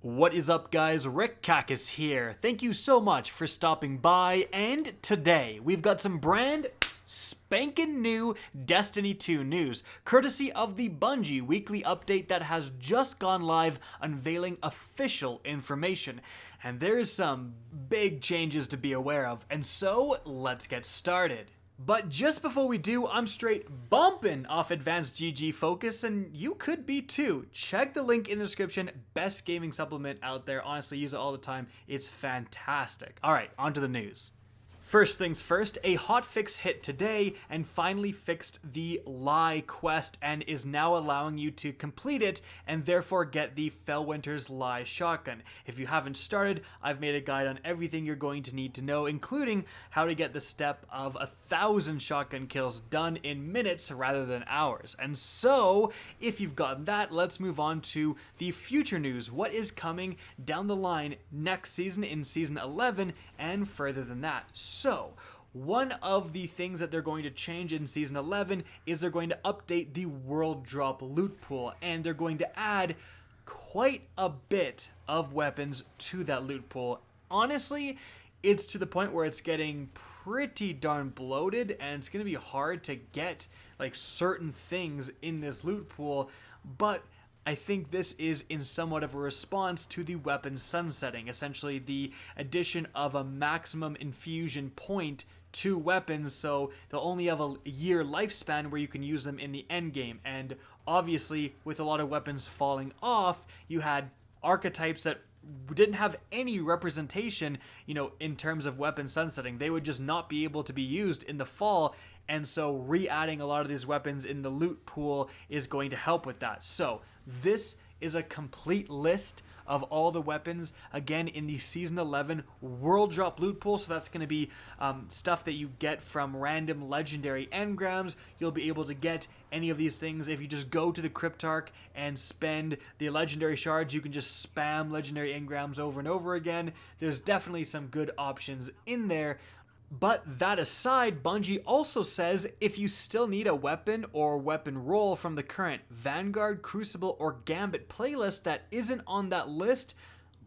What is up, guys? Rick Kackis here. Thank you so much for stopping by, and today we've got some brand spanking new Destiny 2 news, courtesy of the Bungie weekly update that has just gone live, unveiling official information. And there's some big changes to be aware of, and so let's get started. But just before we do, I'm straight bumping off Advanced GG Focus, and you could be too. Check the link in the description. Best gaming supplement out there. Honestly, use it all the time. It's fantastic. All right, on to the news. First things first, a hotfix hit today and finally fixed the Lie quest and is now allowing you to complete it and therefore get the Fellwinter's Lie shotgun. If you haven't started, I've made a guide on everything you're going to need to know, including how to get the step of 1,000 shotgun kills done in minutes rather than hours. And so, if you've gotten that, let's move on to the future news. What is coming down the line next season in Season 11 and further than that. So, one of the things that they're going to change in Season 11 is they're going to update the World Drop loot pool, and they're going to add quite a bit of weapons to that loot pool. Honestly, it's to the point where it's getting pretty darn bloated, and it's going to be hard to get like certain things in this loot pool, but I think this is in somewhat of a response to the weapon sunsetting, essentially the addition of a maximum infusion point to weapons, so they'll only have a year lifespan where you can use them in the end game. And obviously, with a lot of weapons falling off, you had archetypes that didn't have any representation, in terms of weapon sunsetting. They would just not be able to be used in the fall, and so re-adding a lot of these weapons in the loot pool is going to help with that. So this is a complete list of all the weapons, again, in the Season 11 World Drop loot pool. So that's going to be stuff that you get from random legendary engrams. You'll be able to get any of these things if you just go to the Cryptarch and spend the legendary shards. You can just spam legendary engrams over and over again. There's definitely some good options in there. But that aside, Bungie also says if you still need a weapon or weapon roll from the current Vanguard, Crucible, or Gambit playlist that isn't on that list,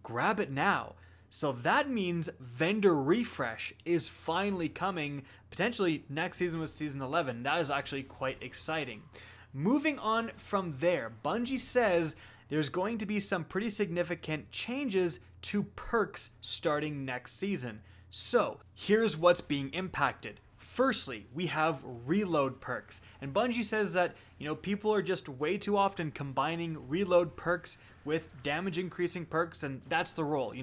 grab it now. So that means vendor refresh is finally coming, potentially next season with Season 11. That is actually quite exciting. Moving on from there, Bungie says there's going to be some pretty significant changes to perks starting next season. So, here's what's being impacted. Firstly, we have reload perks. And Bungie says that, people are just way too often combining reload perks with damage increasing perks, and that's the role.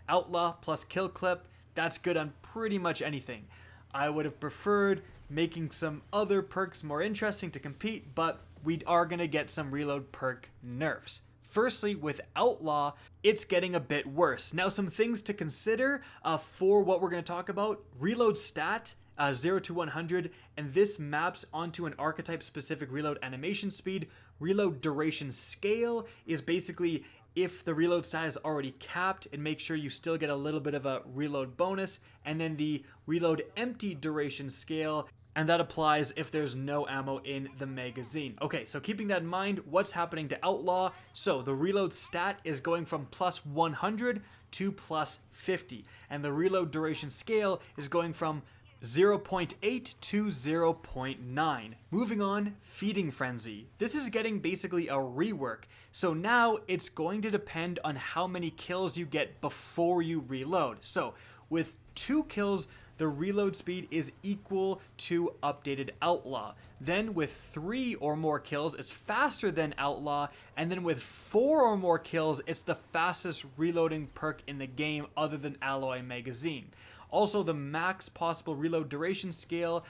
Outlaw plus kill clip, that's good on pretty much anything. I would have preferred making some other perks more interesting to compete, but we are going to get some reload perk nerfs. Firstly, with Outlaw, it's getting a bit worse. Now, some things to consider for what we're going to talk about. Reload stat, 0 to 100, and this maps onto an archetype-specific reload animation speed. Reload duration scale is basically if the reload stat is already capped, and make sure you still get a little bit of a reload bonus. And then the reload empty duration scale, and that applies if there's no ammo in the magazine. Okay, so keeping that in mind, what's happening to Outlaw? So the reload stat is going from plus 100 to plus 50, and the reload duration scale is going from 0.8 to 0.9. Moving on, Feeding Frenzy. This is getting basically a rework. So now it's going to depend on how many kills you get before you reload. So with 2 kills, the reload speed is equal to updated Outlaw. Then with 3 or more kills, it's faster than Outlaw. And then with 4 or more kills, it's the fastest reloading perk in the game other than Alloy Magazine. Also, the max possible reload duration scale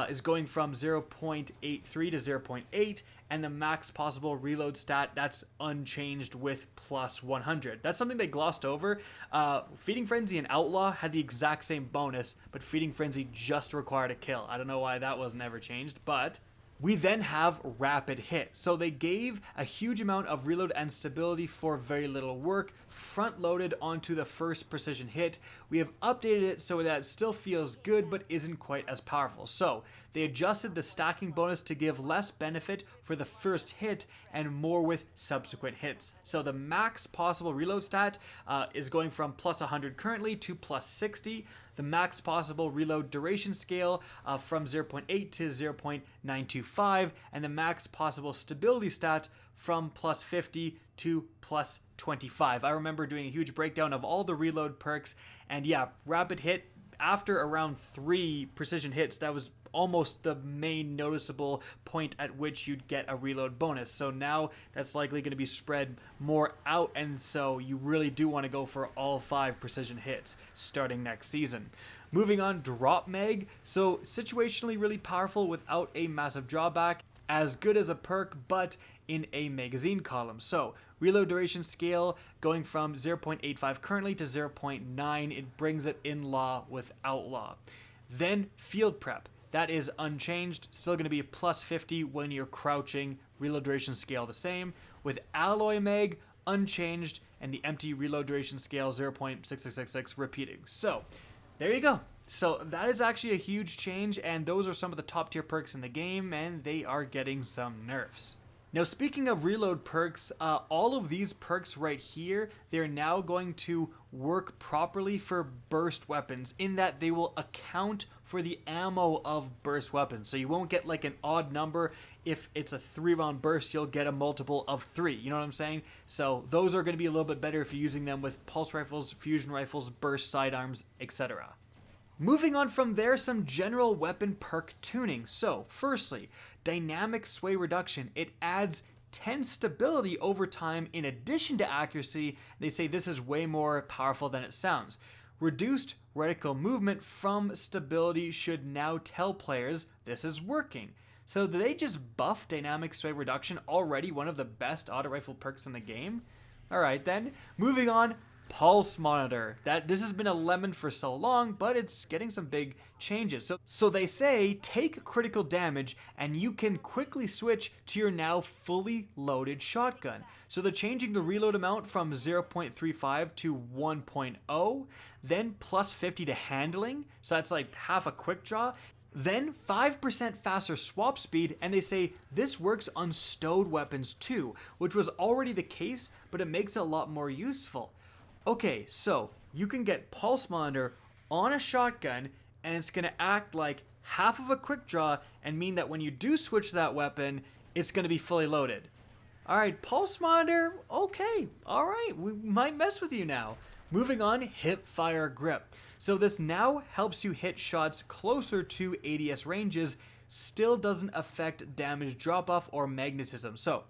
is going from 0.83 to 0.8, and the max possible reload stat, that's unchanged with plus 100. That's something they glossed over. Feeding Frenzy and Outlaw had the exact same bonus, but Feeding Frenzy just required a kill. I don't know why that was never changed, but We then have rapid hit. So they gave a huge amount of reload and stability for very little work, front loaded onto the first precision hit. We have updated it so that it still feels good but isn't quite as powerful. So they adjusted the stacking bonus to give less benefit for the first hit and more with subsequent hits. So the max possible reload stat is going from plus 100 currently to plus 60. The max possible reload duration scale from 0.8 to 0.925, and the max possible stability stat from plus 50 to plus 25. I remember doing a huge breakdown of all the reload perks, and yeah, rapid hit, after around 3 precision hits, that was almost the main noticeable point at which you'd get a reload bonus. So now that's likely going to be spread more out, and so you really do want to go for all 5 precision hits starting next season. Moving on, drop mag. So situationally really powerful without a massive drawback. As good as a perk, but in a magazine column. So reload duration scale going from 0.85 currently to 0.9. It brings it in law with outlaw. Then field prep. That is unchanged, still going to be plus 50 when you're crouching, reload duration scale the same. With alloy mag, unchanged, and the empty reload duration scale 0.6666 repeating. So there you go. So that is actually a huge change, and those are some of the top tier perks in the game, and they are getting some nerfs. Now, speaking of reload perks, all of these perks right here, they're now going to work properly for burst weapons in that they will account for the ammo of burst weapons. So you won't get like an odd number. If it's a 3-round burst, you'll get a multiple of 3. You know what I'm saying? So those are going to be a little bit better if you're using them with pulse rifles, fusion rifles, burst sidearms, etc. Moving on from there, some general weapon perk tuning. So, firstly, dynamic sway reduction. It adds 10 stability over time in addition to accuracy. They say this is way more powerful than it sounds. Reduced reticle movement from stability should now tell players this is working. So did they just buff dynamic sway reduction, already one of the best auto rifle perks in the game? Alright then, moving on. Pulse monitor. This has been a lemon for so long, but it's getting some big changes. So they say take critical damage and you can quickly switch to your now fully loaded shotgun. So they're changing the reload amount from 0.35 to 1.0, then plus 50 to handling, so that's like half a quick draw. Then 5% faster swap speed, and they say this works on stowed weapons too, which was already the case, but it makes it a lot more useful. Okay, so you can get Pulse Monitor on a shotgun, and it's going to act like half of a quick draw and mean that when you do switch that weapon, it's going to be fully loaded. Alright, Pulse Monitor, okay, alright, we might mess with you now. Moving on, Hip Fire Grip. So this now helps you hit shots closer to ADS ranges, still doesn't affect damage drop-off or magnetism. So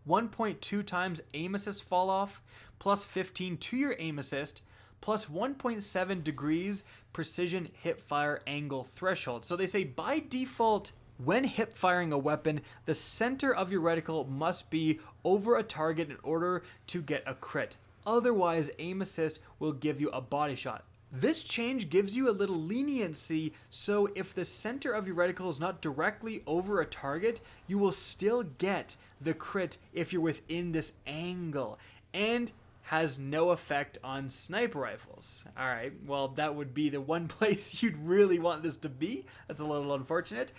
1.2 times aim assist fall off, plus 15 to your aim assist, plus 1.7 degrees precision hip fire angle threshold. So they say by default, when hip firing a weapon, the center of your reticle must be over a target in order to get a crit. Otherwise, aim assist will give you a body shot. This change gives you a little leniency, so if the center of your reticle is not directly over a target, you will still get the crit if you're within this angle, and has no effect on sniper rifles. Alright, well that would be the one place you'd really want this to be. That's a little unfortunate.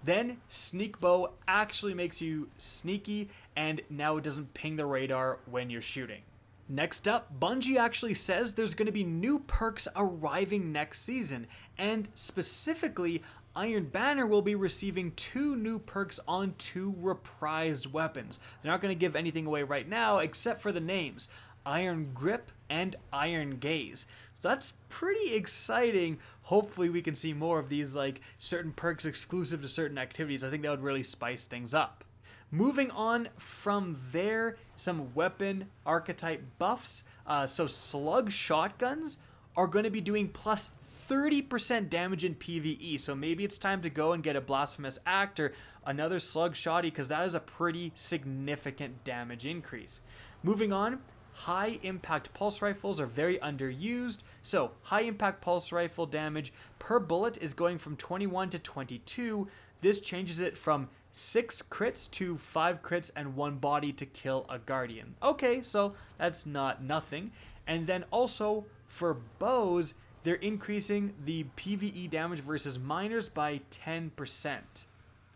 Then Sneak Bow actually makes you sneaky, and now it doesn't ping the radar when you're shooting. Next up, Bungie actually says there's going to be new perks arriving next season, and specifically, Iron Banner will be receiving 2 new perks on 2 reprised weapons. They're not going to give anything away right now except for the names, Iron Grip and Iron Gaze. So that's pretty exciting. Hopefully we can see more of these, like certain perks exclusive to certain activities. I think that would really spice things up. Moving on from there, some weapon archetype buffs. So slug shotguns are going to be doing plus 30% damage in PvE. So maybe it's time to go and get a Blasphemous Act or another slug shotty, because that is a pretty significant damage increase. Moving on, high impact pulse rifles are very underused. So high impact pulse rifle damage per bullet is going from 21 to 22. this changes it from 6 crits to 5 crits and 1 body to kill a guardian. Okay, so that's not nothing. And then also for bows, they're increasing the PvE damage versus miners by 10%.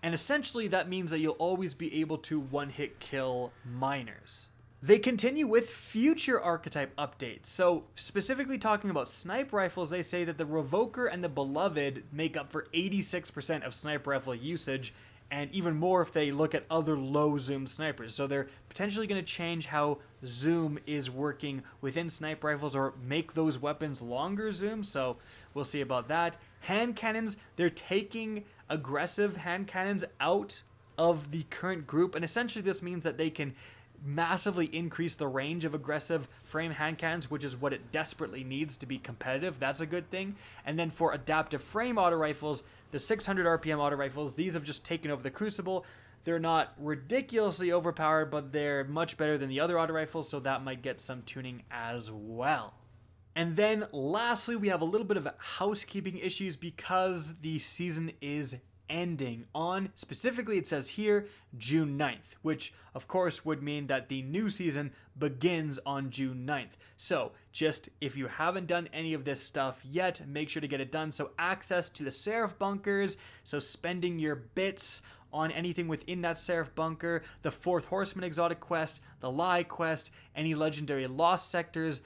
And essentially that means that you'll always be able to one-hit kill miners. They continue with future archetype updates. So specifically talking about sniper rifles, they say that the Revoker and the Beloved make up for 86% of sniper rifle usage, and even more if they look at other low zoom snipers. So they're potentially going to change how zoom is working within sniper rifles or make those weapons longer zoom. So we'll see about that. Hand cannons, they're taking aggressive hand cannons out of the current group, and essentially this means that they can massively increase the range of aggressive frame hand cannons, which is what it desperately needs to be competitive. That's a good thing. And then for adaptive frame auto rifles, the 600 RPM auto rifles, these have just taken over the Crucible. They're not ridiculously overpowered, but they're much better than the other auto rifles, so that might get some tuning as well. And then lastly, we have a little bit of housekeeping issues because the season is ending on, specifically it says here, June 9th, which of course would mean that the new season begins on June 9th. So just if you haven't done any of this stuff yet, make sure to get it done. So access to the Seraph bunkers, so spending your bits on anything within that Seraph bunker, the 4th Horseman exotic quest, the Lie quest, any legendary lost sectors,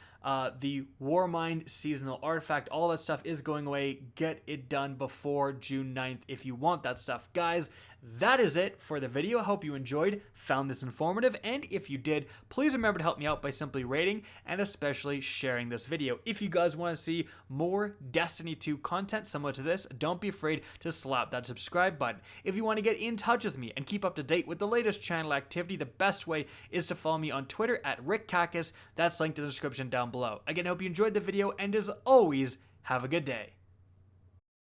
the Warmind seasonal artifact, all that stuff is going away. Get it done before June 9th if you want that stuff. Guys, that is it for the video. I hope you enjoyed, found this informative, and if you did, please remember to help me out by simply rating and especially sharing this video. If you guys want to see more Destiny 2 content similar to this, don't be afraid to slap that subscribe button. If you want to get in touch with me and keep up to date with the latest channel activity, the best way is to follow me on Twitter at @RickKackis. That's linked in the description down below. Again, I hope you enjoyed the video, and as always, have a good day.